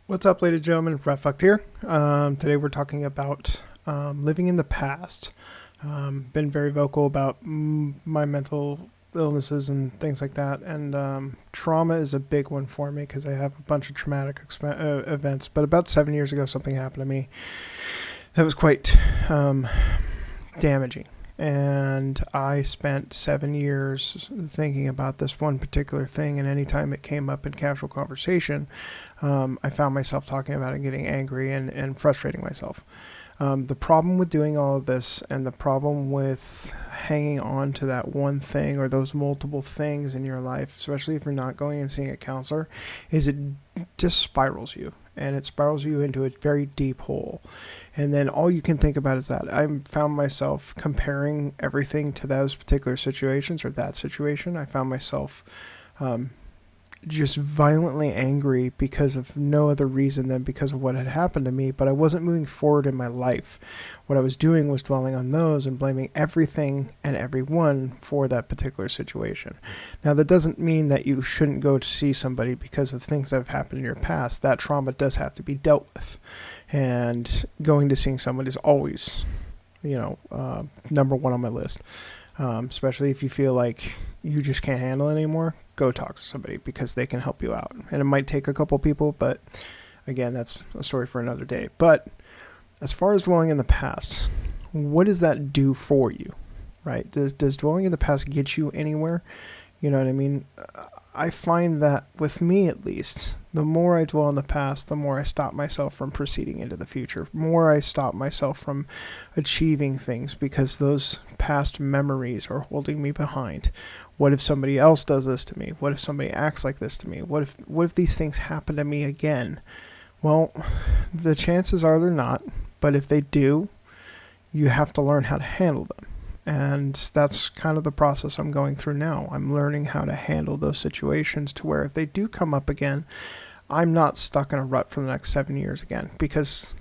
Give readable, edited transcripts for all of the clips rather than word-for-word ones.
What's up, ladies and gentlemen? Rat Fucked here. Today we're talking about living in the past. Been very vocal about my mental illnesses and things like that, and trauma is a big one for me because I have a bunch of traumatic events. But about 7 years ago, something happened to me that was quite damaging. And I spent 7 years thinking about this one particular thing, and anytime it came up in casual conversation, I found myself talking about it and getting angry and frustrating myself. The problem with doing all of this, and the problem with hanging on to that one thing or those multiple things in your life, especially if you're not going and seeing a counselor, is it just spirals you. And it spirals you into a very deep hole. And then all you can think about is that. I found myself comparing everything to those particular situations or that situation. I found myself just violently angry because of no other reason than because of what had happened to me, but I wasn't moving forward in my life. What I was doing was dwelling on those and blaming everything and everyone for that particular situation. Now, that doesn't mean that you shouldn't go to see somebody because of things that have happened in your past. That trauma does have to be dealt with, and going to seeing someone is always, number one on my list. Especially if you feel like you just can't handle it anymore, go talk to somebody because they can help you out. And it might take a couple people, but again, that's a story for another day. But as far as dwelling in the past, what does that do for you, right? Does dwelling in the past get you anywhere? You know what I mean? I find that with me, at least, the more I dwell in the past, the more I stop myself from proceeding into the future. More I stop myself from achieving things because those past memories are holding me behind. What if somebody else does this to me? What if somebody acts like this to me? What if these things happen to me again? Well, the chances are they're not, but if they do, you have to learn how to handle them. And that's kind of the process I'm going through now. I'm learning how to handle those situations to where if they do come up again, I'm not stuck in a rut for the next 7 years again. Because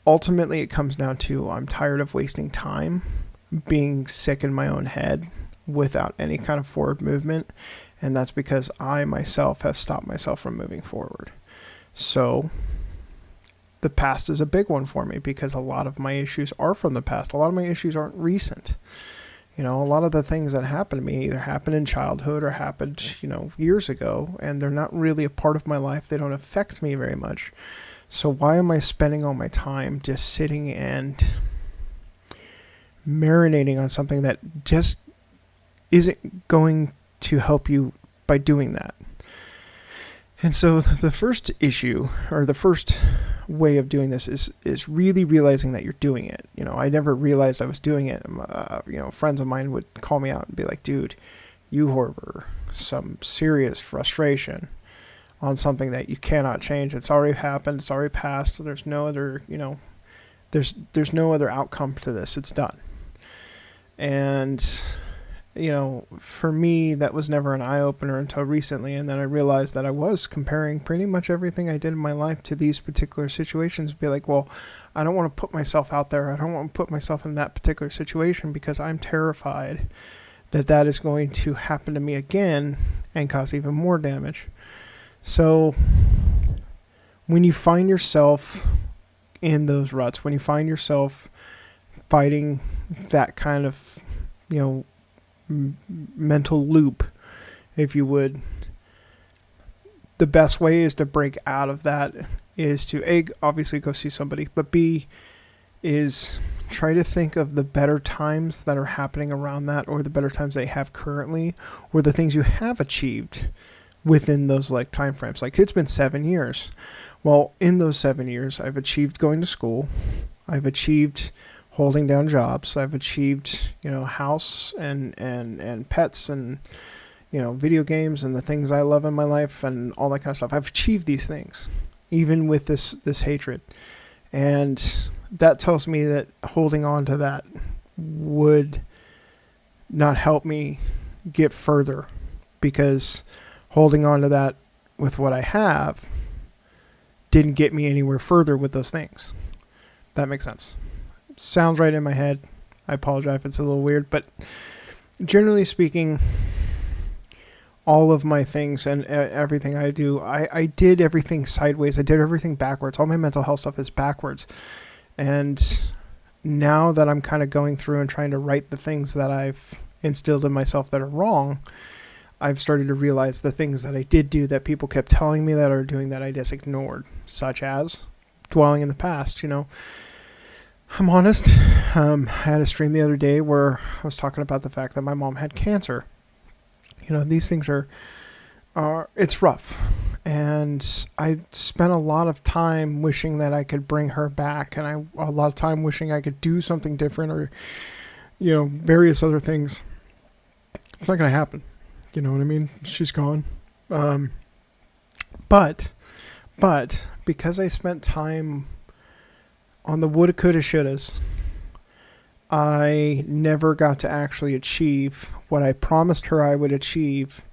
ultimately it comes down to I'm tired of wasting time being sick in my own head without any kind of forward movement. And that's because I myself have stopped myself from moving forward. So the past is a big one for me because a lot of my issues are from the past. A lot of my issues aren't recent. A lot of the things that happen to me either happened in childhood or happened, years ago, and they're not really a part of my life. They don't affect me very much. So why am I spending all my time just sitting and marinating on something that just isn't going to help you by doing that? And so the first issue, or the first way of doing this is really realizing that you're doing it. I never realized I was doing it. Friends of mine would call me out and be like, dude, you harbor some serious frustration on something that you cannot change. It's already happened. It's already passed. So there's no other, there's no other outcome to this. It's done. And for me, that was never an eye-opener until recently, and then I realized that I was comparing pretty much everything I did in my life to these particular situations. Be like, well, I don't want to put myself out there. I don't want to put myself in that particular situation because I'm terrified that that is going to happen to me again and cause even more damage. So when you find yourself in those ruts, when you find yourself fighting that kind of, mental loop, if you would, the best way is to break out of that is to A, obviously go see somebody, but B is try to think of the better times that are happening around that, or the better times they have currently, or the things you have achieved within those time frames. It's been 7 years. Well, in those 7 years, I've achieved going to school. I've achieved holding down jobs. I've achieved, house and pets and, video games and the things I love in my life and all that kind of stuff. I've achieved these things, even with this hatred. And that tells me that holding on to that would not help me get further, because holding on to that with what I have didn't get me anywhere further with those things. That makes sense. Sounds right in my head. I apologize if it's a little weird, but generally speaking, all of my things and everything I do, I did everything sideways. I did everything backwards. All my mental health stuff is backwards. And now that I'm kind of going through and trying to right the things that I've instilled in myself that are wrong, I've started to realize the things that I did do that people kept telling me that are doing that I just ignored, such as dwelling in the past. I'm honest. I had a stream the other day where I was talking about the fact that my mom had cancer. These things are it's rough. And I spent a lot of time wishing that I could bring her back, and a lot of time wishing I could do something different, or, various other things. It's not going to happen. You know what I mean? She's gone. But because I spent time on the woulda, coulda, shouldas, I never got to actually achieve what I promised her I would achieve,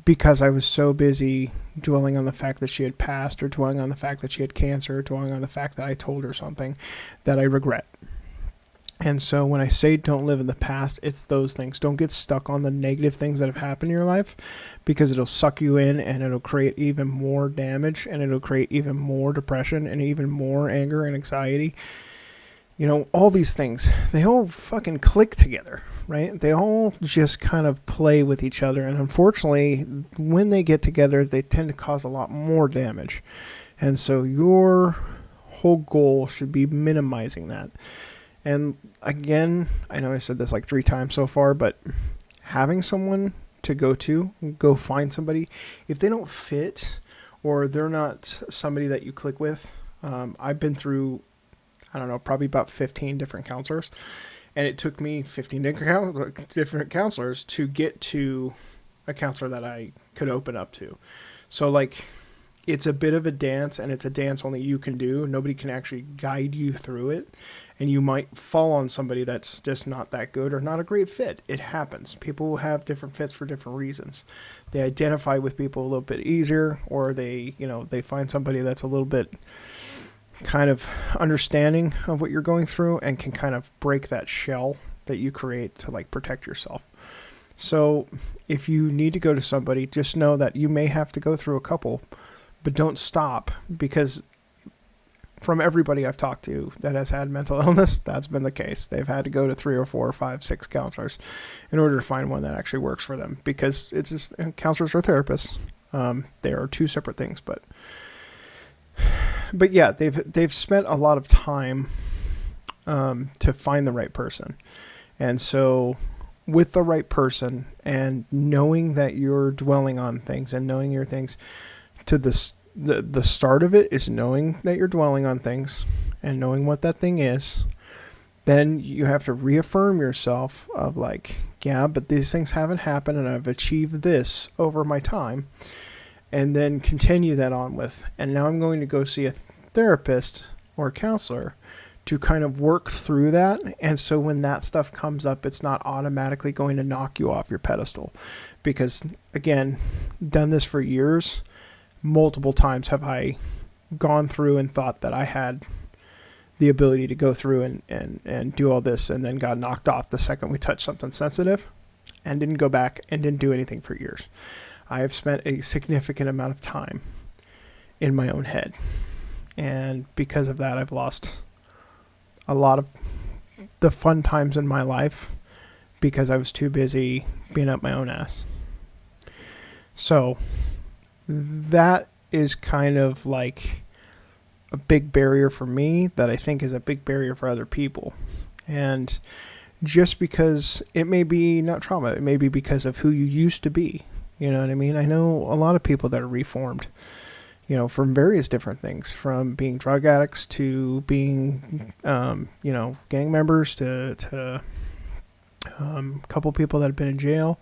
because I was so busy dwelling on the fact that she had passed, or dwelling on the fact that she had cancer, or dwelling on the fact that I told her something that I regret. And so when I say don't live in the past, it's those things. Don't get stuck on the negative things that have happened in your life, because it'll suck you in, and it'll create even more damage, and it'll create even more depression and even more anger and anxiety. All these things, they all fucking click together, right? They all just kind of play with each other. And unfortunately, when they get together, they tend to cause a lot more damage. And so your whole goal should be minimizing that. And again, I know I said this like 3 times so far, but having someone to go find somebody, if they don't fit or they're not somebody that you click with. I've been through, I don't know, probably about 15 different counselors, and it took me 15 different counselors to get to a counselor that I could open up to. So it's a bit of a dance, and it's a dance only you can do. Nobody can actually guide you through it. And you might fall on somebody that's just not that good or not a great fit. It happens. People will have different fits for different reasons. They identify with people a little bit easier, or they find somebody that's a little bit kind of understanding of what you're going through and can kind of break that shell that you create to protect yourself. So if you need to go to somebody, just know that you may have to go through a couple, but don't stop, because from everybody I've talked to that has had mental illness, that's been the case. They've had to go to 3 or 4 or 5, 6 counselors in order to find one that actually works for them, because it's just, counselors or therapists. They are 2 separate things, but yeah, they've spent a lot of time to find the right person. And so with the right person, and knowing that you're dwelling on things and knowing your things, to the start of it is knowing that you're dwelling on things and knowing what that thing is. Then you have to reaffirm yourself of yeah, but these things haven't happened, and I've achieved this over my time. And then continue that on with, and now I'm going to go see a therapist or a counselor to kind of work through that. And so when that stuff comes up, it's not automatically going to knock you off your pedestal. Because again, done this for years, multiple times have I gone through and thought that I had the ability to go through and do all this, and then got knocked off the second we touched something sensitive, and didn't go back and didn't do anything for years. I have spent a significant amount of time in my own head. And because of that, I've lost a lot of the fun times in my life because I was too busy being up my own ass. So that is kind of a big barrier for me that I think is a big barrier for other people. And just because it may be not trauma, it may be because of who you used to be. You know what I mean? I know a lot of people that are reformed, from various different things, from being drug addicts to being, gang members to a couple people that have been in jail,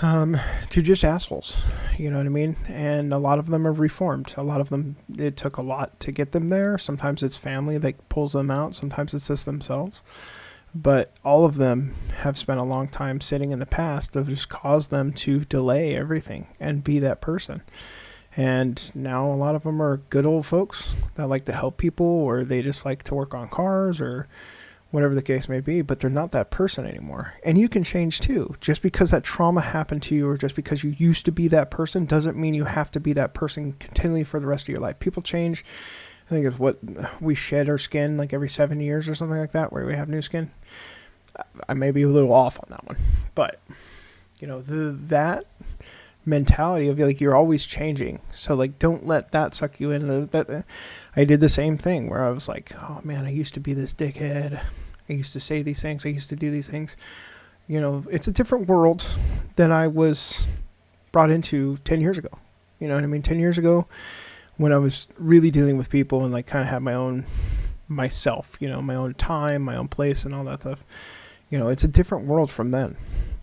to just assholes. You know what I mean? And a lot of them are reformed. A lot of them, it took a lot to get them there. Sometimes it's family that pulls them out. Sometimes it's just themselves. But all of them have spent a long time sitting in the past that just caused them to delay everything and be that person. And now a lot of them are good old folks that like to help people, or they just like to work on cars or whatever the case may be, but they're not that person anymore. And you can change too. Just because that trauma happened to you, or just because you used to be that person, doesn't mean you have to be that person continually for the rest of your life. People change. I think it's what we shed our skin like every 7 years or something like that, where we have new skin. I may be a little off on that one, but you know, that mentality of like, you're always changing. So like, don't let that suck you into that. I did the same thing where I was like, oh man, I used to be this dickhead. I used to say these things. I used to do these things. You know, it's a different world than I was brought into 10 years ago. You know what I mean? 10 years ago, when I was really dealing with people and like kind of had my own myself, you know, my own time, my own place and all that stuff. You know, it's a different world from then.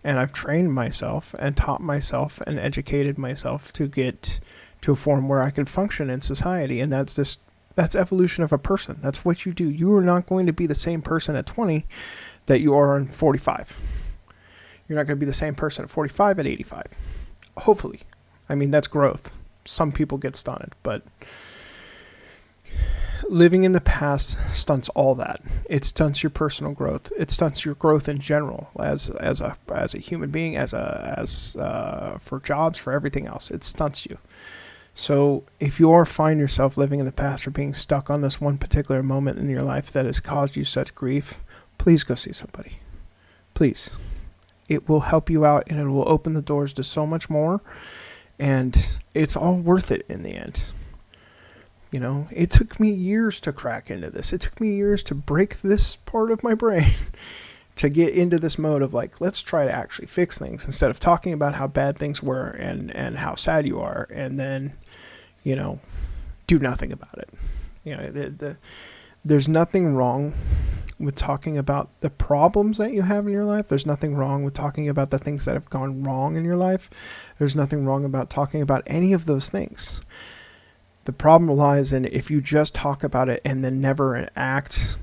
And I've trained myself and taught myself and educated myself to get to a form where I can function in society. And that's evolution of a person. That's what you do. You are not going to be the same person at 20 that you are in 45. You're not going to be the same person at 45 at 85. Hopefully. I mean, that's growth. Some people get stunted, but living in the past stunts all that. It stunts your personal growth. It stunts your growth in general as a human being, for jobs, for everything else. It stunts you. So if you find yourself living in the past or being stuck on this one particular moment in your life that has caused you such grief, please go see somebody. Please. It will help you out, and it will open the doors to so much more. And it's all worth it in the end. You know, it took me years to crack into this. It took me years to break this part of my brain to get into this mode of like, let's try to actually fix things instead of talking about how bad things were and how sad you are, and then, you know, do nothing about it. You know, there's nothing wrong with talking about the problems that you have in your life. There's nothing wrong with talking about the things that have gone wrong in your life. There's nothing wrong about talking about any of those things. The problem lies in if you just talk about it and then never enact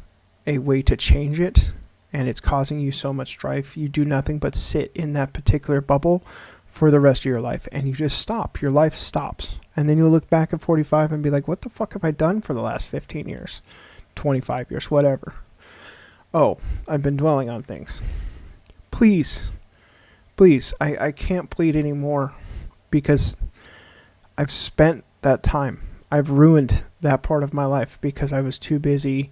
a way to change it, and it's causing you so much strife, you do nothing but sit in that particular bubble for the rest of your life, and you just stop. Your life stops. And then you'll look back at 45 and be like, what the fuck have I done for the last 15 years, 25 years, whatever? Oh, I've been dwelling on things. Please, I can't plead anymore because I've spent that time. I've ruined that part of my life because I was too busy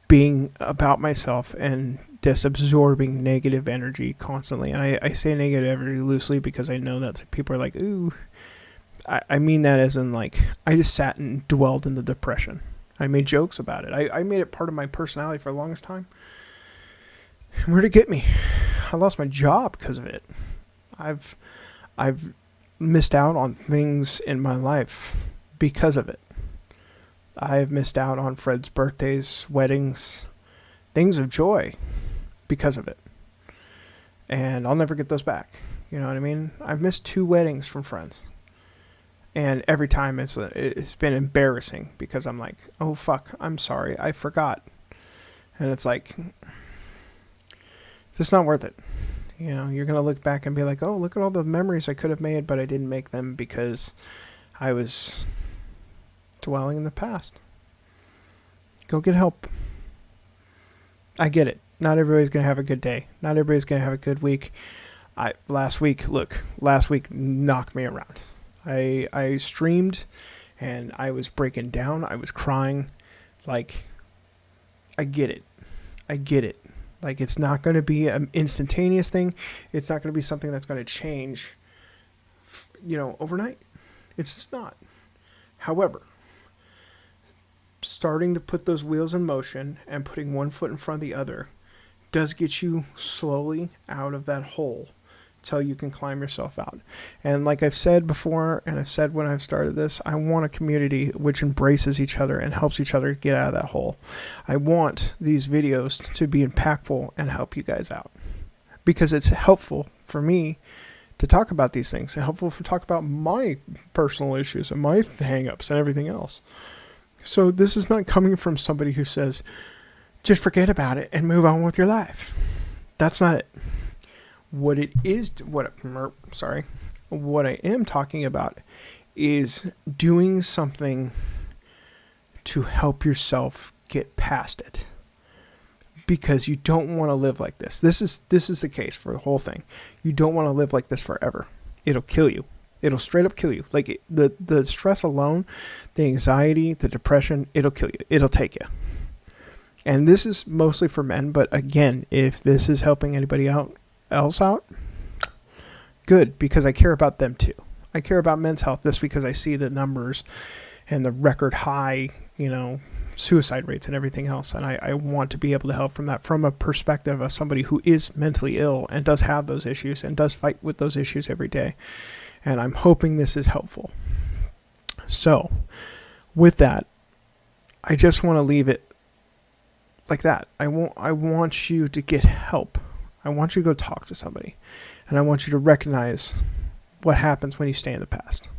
being about myself and just absorbing negative energy constantly. And I say negative energy loosely because I know that people are like, ooh. I mean that as in like, I just sat and dwelled in the depression. I made jokes about it. I made it part of my personality for the longest time. Where'd it get me? I lost my job because of it. I've missed out on things in my life because of it. I've missed out on Fred's birthdays, weddings, things of joy because of it. And I'll never get those back. You know what I mean? I've missed 2 weddings from friends. And every time it's been embarrassing because I'm like, oh fuck, I'm sorry, I forgot. And it's like, it's just not worth it. You know, you're going to look back and be like, oh, look at all the memories I could have made, but I didn't make them because I was dwelling in the past. Go get help. I get it. Not everybody's going to have a good day. Not everybody's going to have a good week. Last week knocked me around. I streamed and I was breaking down. I was crying. Like, I get it. Like, it's not going to be an instantaneous thing. It's not going to be something that's going to change, you know, overnight. It's just not. However, starting to put those wheels in motion and putting one foot in front of the other does get you slowly out of that hole till you can climb yourself out. And like I've said before, and I've said when I've started this, I want a community which embraces each other and helps each other get out of that hole. I want these videos to be impactful and help you guys out because it's helpful for me to talk about these things. It's helpful to talk about my personal issues and my hang-ups and everything else. So this is not coming from somebody who says, just forget about it and move on with your life. That's not it. What I am talking about is doing something to help yourself get past it. because you don't want to live like this. This is the case for the whole thing. You don't want to live like this forever. It'll kill you. It'll straight up kill you. Like the stress alone, the anxiety, the depression, it'll kill you. It'll take you. And this is mostly for men, but again, if this is helping anybody else out, good, because I care about them too. I care about men's health just because I see the numbers and the record high, suicide rates and everything else. And I want to be able to help from that, from a perspective of somebody who is mentally ill and does have those issues and does fight with those issues every day. And I'm hoping this is helpful. So with that, I just want to leave it like that. I want you to get help. I want you to go talk to somebody. And I want you to recognize what happens when you stay in the past.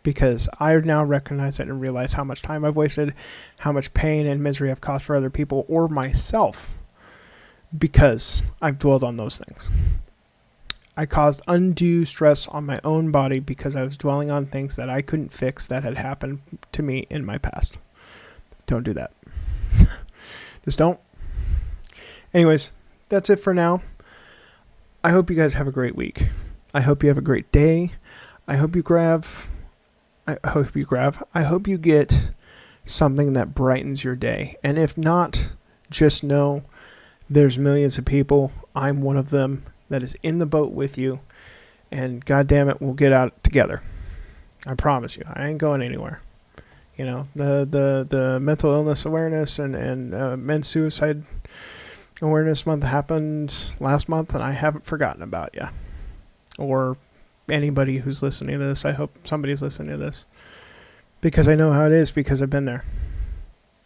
Because I now recognize it and realize how much time I've wasted, how much pain and misery I've caused for other people or myself because I've dwelled on those things. I caused undue stress on my own body because I was dwelling on things that I couldn't fix that had happened to me in my past. Don't do that. Just don't. Anyways, that's it for now. I hope you guys have a great week. I hope you have a great day. I hope you get something that brightens your day. And if not, just know there's millions of people. I'm one of them that is in the boat with you. And God damn it, we'll get out together. I promise you. I ain't going anywhere. The mental illness awareness and men's suicide awareness month happened last month, and I haven't forgotten about you. Or anybody who's listening to this. I hope somebody's listening to this. Because I know how it is, because I've been there.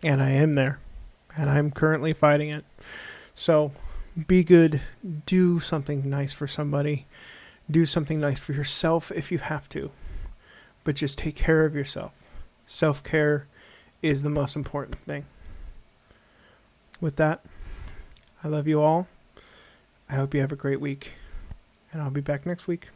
And I am there. And I'm currently fighting it. So, be good. Do something nice for somebody. Do something nice for yourself if you have to. But just take care of yourself. Self-care is the most important thing. With that, I love you all. I hope you have a great week. And I'll be back next week.